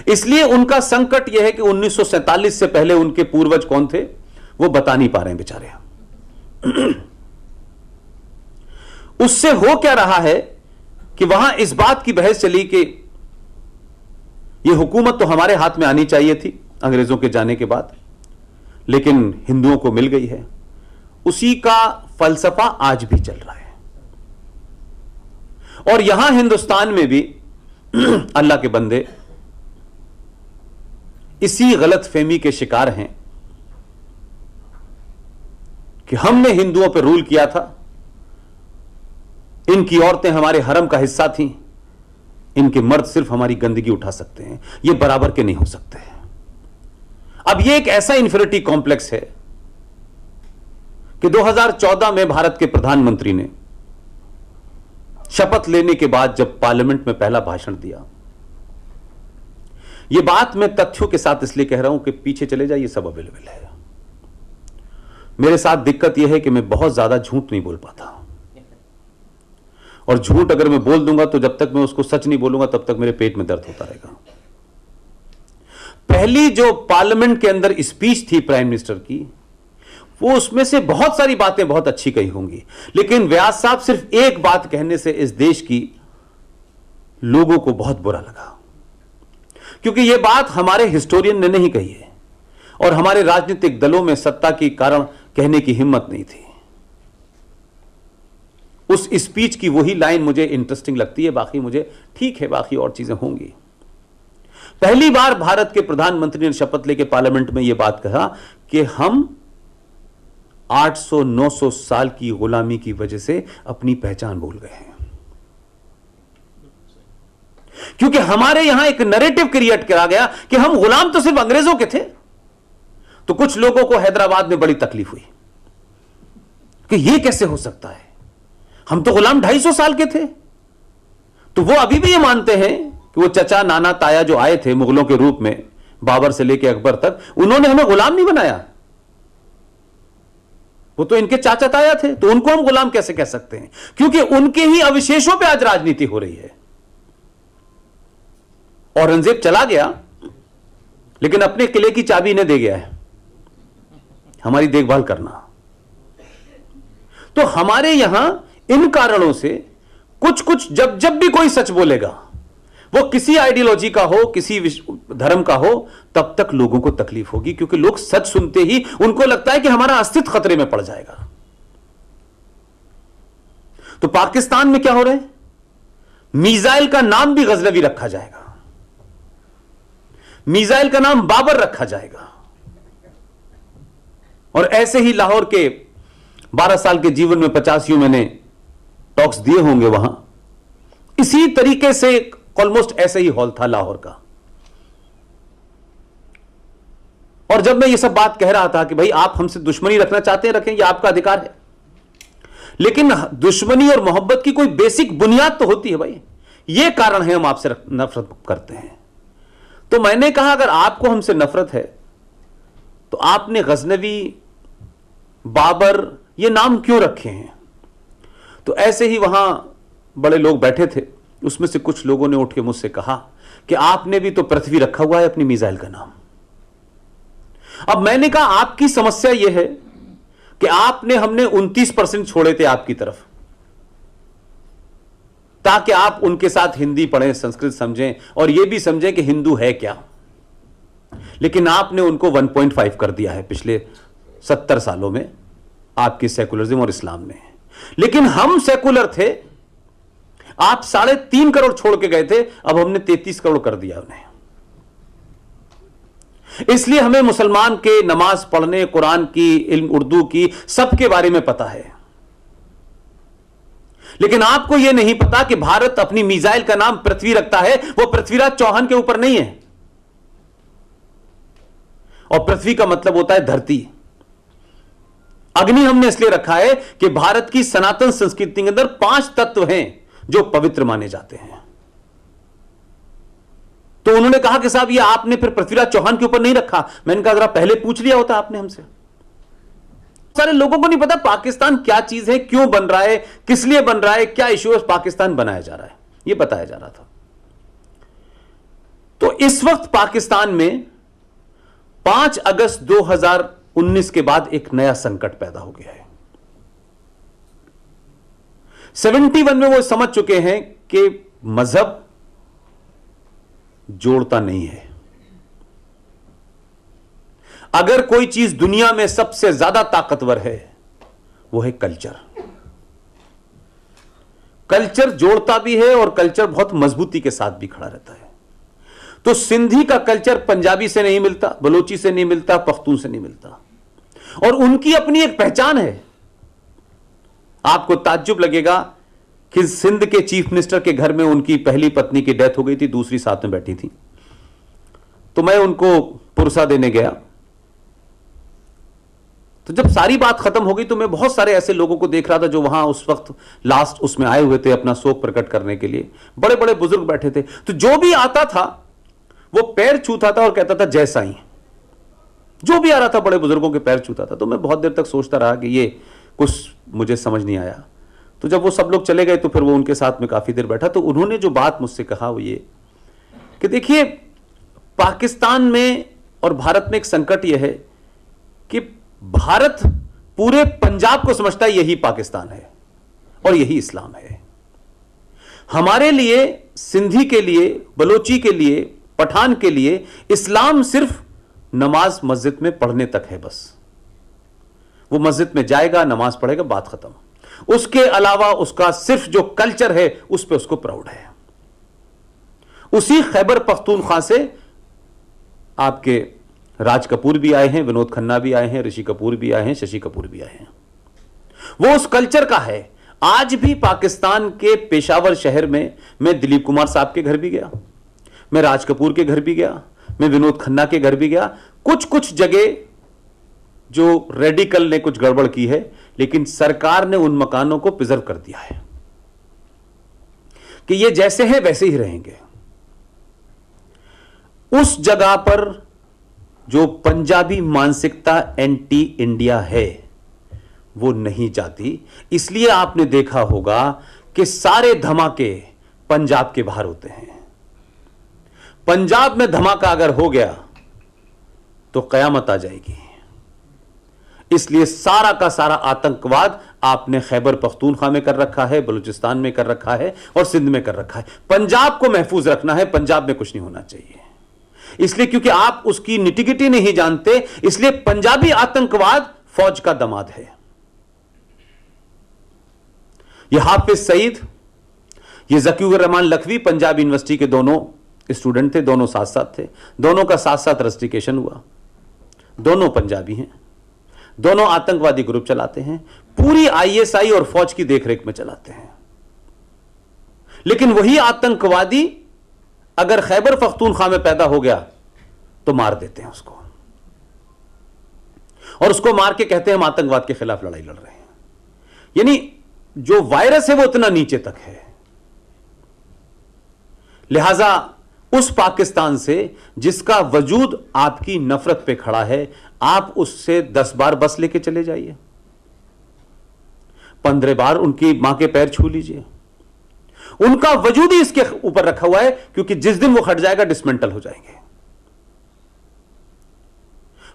इसलिए उनका संकट यह है कि 1947 से पहले उनके पूर्वज कौन थे वो बता नहीं पा रहे हैं बेचारे। उससे हो क्या रहा है कि वहां इस बात की बहस चली कि यह हुकूमत तो हमारे हाथ में आनी चाहिए थी अंग्रेजों के जाने के बाद, लेकिन हिंदुओं को मिल गई है। उसी का फलसफा आज भी चल रहा है। और यहां हिंदुस्तान में भी अल्लाह के बंदे इसी गलतफहमी के शिकार हैं कि हमने हिंदुओं पर रूल किया था, इनकी औरतें हमारे हरम का हिस्सा थीं, इनके मर्द सिर्फ हमारी गंदगी उठा सकते हैं, ये बराबर के नहीं हो सकते। अब ये एक ऐसा इंफीरियरिटी कॉम्प्लेक्स है कि 2014 में भारत के प्रधानमंत्री ने शपथ लेने के बाद जब पार्लियामेंट में पहला भाषण दिया, यह बात मैं तथ्यों के साथ इसलिए कह रहा हूं कि पीछे चले जाइए, सब अवेलेबल है। मेरे साथ दिक्कत यह है कि मैं बहुत ज्यादा झूठ नहीं बोल पाता, और झूठ अगर मैं बोल दूंगा तो जब तक मैं उसको सच नहीं बोलूंगा तब तक मेरे पेट में दर्द होता रहेगा। पहली जो पार्लियामेंट के अंदर स्पीच थी प्राइम मिनिस्टर की, वो उसमें से बहुत सारी बातें बहुत अच्छी कही होंगी, लेकिन व्यास साहब सिर्फ एक बात कहने से इस देश की लोगों को बहुत बुरा लगा, क्योंकि यह बात हमारे हिस्टोरियन ने नहीं कही है और हमारे राजनीतिक दलों में सत्ता के कारण कहने की हिम्मत नहीं थी। उस स्पीच की वही लाइन मुझे इंटरेस्टिंग लगती है, बाकी मुझे ठीक है, बाकी और चीजें होंगी। पहली बार भारत के प्रधानमंत्री ने शपथ लेकर पार्लियामेंट में यह बात कहा कि हम 800-900 साल की गुलामी की वजह से अपनी पहचान भूल गए हैं, क्योंकि हमारे यहां एक नैरेटिव क्रिएट करा गया कि हम गुलाम तो सिर्फ अंग्रेजों के थे। तो कुछ लोगों को हैदराबाद में बड़ी तकलीफ हुई कि यह कैसे हो सकता है, हम तो गुलाम 250 साल के थे। तो वो अभी भी ये मानते हैं कि वो चचा नाना ताया जो आए थे मुगलों के रूप में, बाबर से लेकर अकबर तक, उन्होंने हमें गुलाम नहीं बनाया, वो तो इनके चाचा ताया थे, तो उनको हम गुलाम कैसे कह सकते हैं, क्योंकि उनके ही अवशेषों पे आज राजनीति हो रही है। औरंगजेब चला गया लेकिन अपने किले की चाबी इन्हें दे गया है, हमारी देखभाल करना। तो हमारे यहां इन कारणों से कुछ कुछ जब जब भी कोई सच बोलेगा, वो किसी आइडियोलॉजी का हो, किसी धर्म का हो, तब तक लोगों को तकलीफ होगी, क्योंकि लोग सच सुनते ही उनको लगता है कि हमारा अस्तित्व खतरे में पड़ जाएगा। तो पाकिस्तान में क्या हो रहा है, मीजाइल का नाम भी गजनवी रखा जाएगा, मीजाइल का नाम बाबर रखा जाएगा। और ऐसे ही लाहौर के 12 साल के जीवन में 85 मैंने टॉक्स दिए होंगे, वहां इसी तरीके से ऑलमोस्ट ऐसे ही हॉल था लाहौर का। और जब मैं ये सब बात कह रहा था कि भाई आप हमसे दुश्मनी रखना चाहते हैं, रखें, ये आपका अधिकार है, लेकिन दुश्मनी और मोहब्बत की कोई बेसिक बुनियाद तो होती है भाई। ये कारण है हम आपसे नफरत करते हैं। तो मैंने कहा अगर आपको हमसे नफरत है तो आपने गजनवी, बाबर ये नाम क्यों रखे हैं। तो ऐसे ही वहां बड़े लोग बैठे थे, उसमें से कुछ लोगों ने उठ के मुझसे कहा कि आपने भी तो पृथ्वी रखा हुआ है अपनी मिसाइल का नाम। अब मैंने कहा आपकी समस्या यह है कि हमने 29% छोड़े थे आपकी तरफ, ताकि आप उनके साथ हिंदी पढ़ें, संस्कृत समझें और यह भी समझें कि हिंदू है क्या, लेकिन आपने उनको 1.5 कर दिया है पिछले 70 सालों में आपके सेकुलरिज्म और इस्लाम में। लेकिन हम सेकुलर थे, आप 3.5 करोड़ छोड़ के गए थे, अब हमने 33 करोड़ कर दिया उन्हें। इसलिए हमें मुसलमान के नमाज पढ़ने, कुरान की, इल्म उर्दू की, सबके बारे में पता है। लेकिन आपको यह नहीं पता कि भारत अपनी मिसाइल का नाम पृथ्वी रखता है, वो पृथ्वीराज चौहान के ऊपर नहीं है। और पृथ्वी का मतलब होता है धरती। अग्नि हमने इसलिए रखा है कि भारत की सनातन संस्कृति के अंदर 5 तत्व हैं जो पवित्र माने जाते हैं। तो उन्होंने कहा कि साहब ये आपने फिर पृथ्वीराज चौहान के ऊपर नहीं रखा। मैंने कहा जरा पहले पूछ लिया होता आपने हमसे। सारे लोगों को नहीं पता पाकिस्तान क्या चीज है, क्यों बन रहा है, किस लिए बन रहा है, क्या इश्यू पाकिस्तान बनाया जा रहा है, ये बताया जा रहा था। तो इस वक्त पाकिस्तान में 5 अगस्त 2019 के बाद एक नया संकट पैदा हो गया है। 71 में वो समझ चुके हैं कि मजहब जोड़ता नहीं है। अगर कोई चीज दुनिया में सबसे ज्यादा ताकतवर है वो है कल्चर। कल्चर जोड़ता भी है और कल्चर बहुत मजबूती के साथ भी खड़ा रहता है। तो सिंधी का कल्चर पंजाबी से नहीं मिलता, बलोची से नहीं मिलता, पख्तून से नहीं मिलता, और उनकी अपनी एक पहचान है। आपको ताज्जुब लगेगा कि सिंध के चीफ मिनिस्टर के घर में उनकी पहली पत्नी की डेथ हो गई थी, दूसरी साथ में बैठी थी। तो मैं उनको पुरसा देने गया, तो जब सारी बात खत्म हो गई तो मैं बहुत सारे ऐसे लोगों को देख रहा था जो वहां उस वक्त लास्ट उसमें आए हुए थे अपना शोक प्रकट करने के लिए। बड़े बड़े बुजुर्ग बैठे थे। तो जो भी आता था वो पैर छूता था और कहता था जय साईं। जो भी आ रहा था बड़े बुजुर्गों के पैर छूता था। तो मैं बहुत देर तक सोचता रहा कि ये कुछ मुझे समझ नहीं आया। तो जब वो सब लोग चले गए तो फिर वो उनके साथ में काफी देर बैठा। तो उन्होंने जो बात मुझसे कहा वो ये कि देखिए, पाकिस्तान में और भारत में एक संकट यह है कि भारत पूरे पंजाब को समझता है यही पाकिस्तान है और यही इस्लाम है। हमारे लिए, सिंधी के लिए, बलोची के लिए, पठान के लिए इस्लाम सिर्फ नमाज मस्जिद में पढ़ने तक है। बस वो मस्जिद में जाएगा, नमाज पढ़ेगा, बात खत्म। उसके अलावा उसका सिर्फ जो कल्चर है उस पर उसको प्राउड है। उसी खैबर पख्तूनख्वा से आपके राज कपूर भी आए हैं, विनोद खन्ना भी आए हैं, ऋषि कपूर भी आए हैं, शशि कपूर भी आए हैं। वो उस कल्चर का है। आज भी पाकिस्तान के पेशावर शहर में मैं दिलीप कुमार साहब के घर भी गया, मैं राज कपूर के घर भी गया, मैं विनोद खन्ना के घर भी गया। कुछ कुछ जगह जो रेडिकल ने कुछ गड़बड़ की है, लेकिन सरकार ने उन मकानों को प्रिजर्व कर दिया है कि ये जैसे हैं वैसे ही रहेंगे। उस जगह पर जो पंजाबी मानसिकता एंटी इंडिया है वो नहीं जाती। इसलिए आपने देखा होगा कि सारे धमाके पंजाब के बाहर होते हैं। पंजाब में धमाका अगर हो गया तो कयामत आ जाएगी। इसलिए सारा का सारा आतंकवाद आपने खैबर पख्तूनख्वा में कर रखा है, बलूचिस्तान में कर रखा है और सिंध में कर रखा है। पंजाब को महफूज रखना है, पंजाब में कुछ नहीं होना चाहिए। इसलिए क्योंकि आप उसकी निटिगिटी नहीं जानते, इसलिए पंजाबी आतंकवाद फौज का दमाद है। यह हाफिज सईद, ये ज़कीउर रहमान लखवी पंजाब यूनिवर्सिटी के दोनों स्टूडेंट थे, दोनों साथ साथ थे, दोनों का साथ साथ रस्टिकेशन हुआ। दोनों पंजाबी हैं, दोनों आतंकवादी ग्रुप चलाते हैं, पूरी आईएसआई और फौज की देखरेख में चलाते हैं। लेकिन वही आतंकवादी अगर खैबर पख्तूनख्वा में पैदा हो गया तो मार देते हैं उसको, और उसको मार के कहते हैं हम आतंकवाद के खिलाफ लड़ाई लड़ रहे हैं। यानी जो वायरस है वो इतना नीचे तक है। लिहाजा उस पाकिस्तान से जिसका वजूद आपकी नफरत पे खड़ा है, आप उससे 10 बार बस लेके चले जाइए, 15 बार उनकी मां के पैर छू लीजिए। उनका वजूद ही इसके ऊपर रखा हुआ है, क्योंकि जिस दिन वो हट जाएगा डिसमेंटल हो जाएंगे।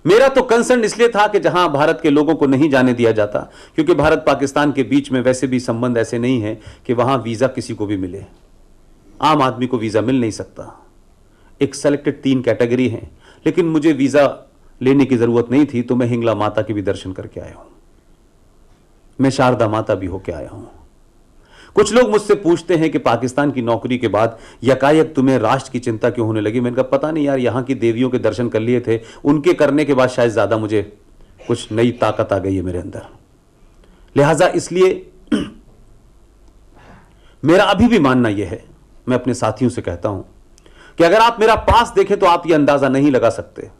मेरा तो कंसर्न इसलिए था कि जहां भारत के लोगों को नहीं जाने दिया जाता, क्योंकि भारत पाकिस्तान के बीच में वैसे भी संबंध ऐसे नहीं है कि वहां वीजा किसी को भी मिले। आम आदमी को वीजा मिल नहीं सकता। एक सेलेक्टेड 3 कैटेगरी हैं, लेकिन मुझे वीजा लेने की जरूरत नहीं थी, तो मैं हिंगला माता के भी दर्शन करके आया हूं, मैं शारदा माता भी होके आया हूं। कुछ लोग मुझसे पूछते हैं कि पाकिस्तान की नौकरी के बाद यकायक तुम्हें राष्ट्र की चिंता क्यों होने लगी। मैंने कहा पता नहीं यार, यहां की देवियों के दर्शन कर लिए थे, उनके करने के बाद शायद ज्यादा मुझे कुछ नई ताकत आ गई है मेरे अंदर। लिहाजा इसलिए मेरा अभी भी मानना यह है, मैं अपने साथियों से कहता हूं कि अगर आप मेरा पास देखें तो आप यह अंदाजा नहीं लगा सकते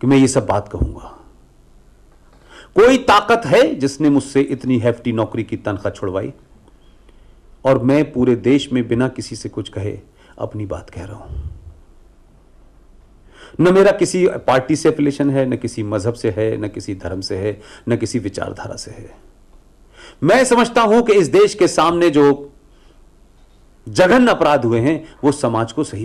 कि मैं ये सब बात कहूंगा। कोई ताकत है जिसने मुझसे इतनी हेफ्टी नौकरी की तनख्वाह छुड़वाई, और मैं पूरे देश में बिना किसी से कुछ कहे अपनी बात कह रहा हूं। न मेरा किसी पार्टी से एफिलिएशन है, न किसी मजहब से है, न किसी धर्म से है, न किसी विचारधारा से है। मैं समझता हूं कि इस देश के सामने जो जघन्य अपराध हुए हैं वो समाज को सही